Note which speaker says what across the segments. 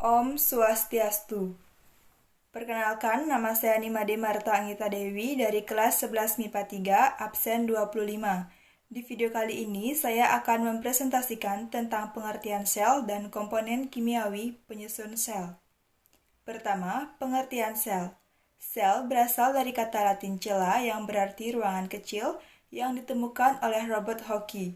Speaker 1: Om Swastiastu. Perkenalkan, nama saya Nimade Marta Anggita Dewi dari kelas 11 MIPA 3, absen 25. Di video kali ini, saya akan mempresentasikan tentang pengertian sel dan komponen kimiawi penyusun sel. Pertama, pengertian sel. Sel berasal dari kata Latin cella yang berarti ruangan kecil yang ditemukan oleh Robert Hooke.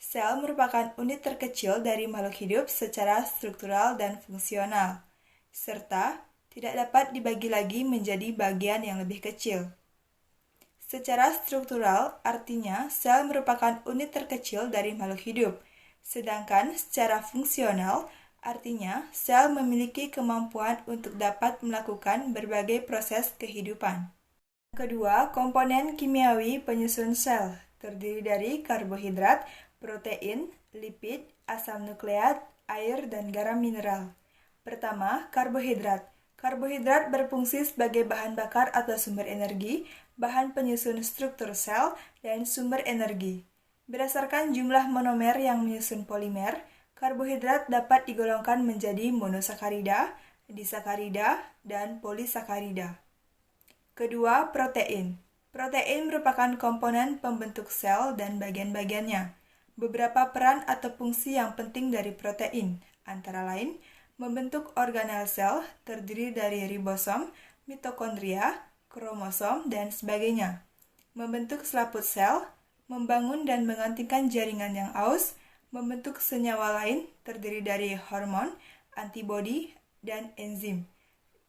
Speaker 1: Sel merupakan unit terkecil dari makhluk hidup secara struktural dan fungsional, serta tidak dapat dibagi lagi menjadi bagian yang lebih kecil. Secara struktural, artinya sel merupakan unit terkecil dari makhluk hidup, sedangkan secara fungsional, artinya sel memiliki kemampuan untuk dapat melakukan berbagai proses kehidupan. Kedua, komponen kimiawi penyusun sel terdiri dari karbohidrat, protein, lipid, asam nukleat, air, dan garam mineral. Pertama, karbohidrat. Karbohidrat berfungsi sebagai bahan bakar atau sumber energi, bahan penyusun struktur sel, dan sumber energi. Berdasarkan jumlah monomer yang menyusun polimer, karbohidrat dapat digolongkan menjadi monosakarida, disakarida, dan polisakarida. Kedua, protein. Protein merupakan komponen pembentuk sel dan bagian-bagiannya. Beberapa peran atau fungsi yang penting dari protein, antara lain, membentuk organel sel terdiri dari ribosom, mitokondria, kromosom, dan sebagainya. Membentuk selaput sel, membangun dan menggantikan jaringan yang aus, membentuk senyawa lain terdiri dari hormon, antibodi, dan enzim.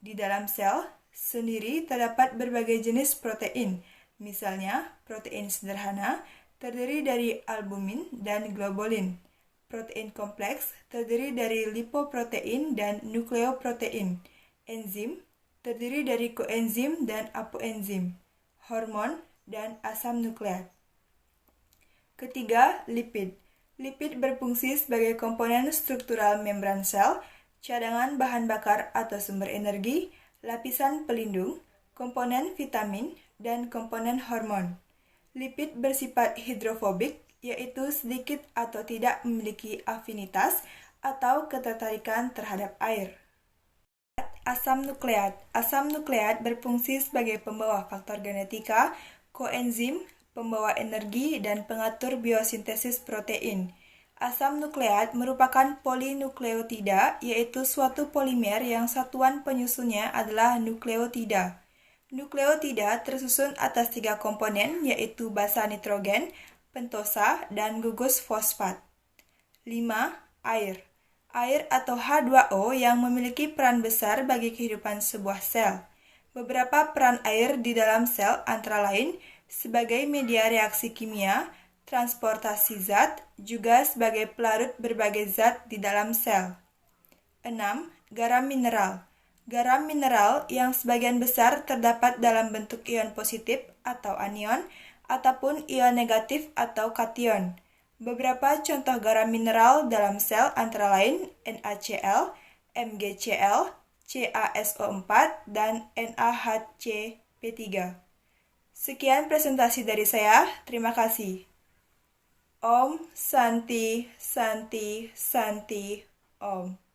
Speaker 1: Di dalam sel sendiri terdapat berbagai jenis protein, misalnya protein sederhana terdiri dari albumin dan globulin. Protein kompleks terdiri dari lipoprotein dan nukleoprotein. Enzim terdiri dari koenzim dan apoenzim. Hormon dan asam nukleat. Ketiga, lipid. Lipid berfungsi sebagai komponen struktural membran sel, cadangan bahan bakar atau sumber energi, lapisan pelindung, komponen vitamin, dan komponen hormon. Lipid bersifat hidrofobik, yaitu sedikit atau tidak memiliki afinitas atau ketertarikan terhadap air. Asam nukleat. Asam nukleat berfungsi sebagai pembawa faktor genetika, koenzim, pembawa energi, dan pengatur biosintesis protein. Asam nukleat merupakan polinukleotida, yaitu suatu polimer yang satuan penyusunnya adalah nukleotida. Nukleotida tersusun atas 3 komponen, yaitu basa nitrogen, pentosa, dan gugus fosfat. 5. Air. Air atau H2O yang memiliki peran besar bagi kehidupan sebuah sel. Beberapa peran air di dalam sel antara lain sebagai media reaksi kimia, transportasi zat, juga sebagai pelarut berbagai zat di dalam sel. 6. Garam mineral. Garam mineral yang sebagian besar terdapat dalam bentuk ion positif atau anion, ataupun ion negatif atau kation. Beberapa contoh garam mineral dalam sel antara lain NaCl, MgCl, CaSO4, dan NaHCP3. Sekian presentasi dari saya, terima kasih. Om Santi Santi Santi Om.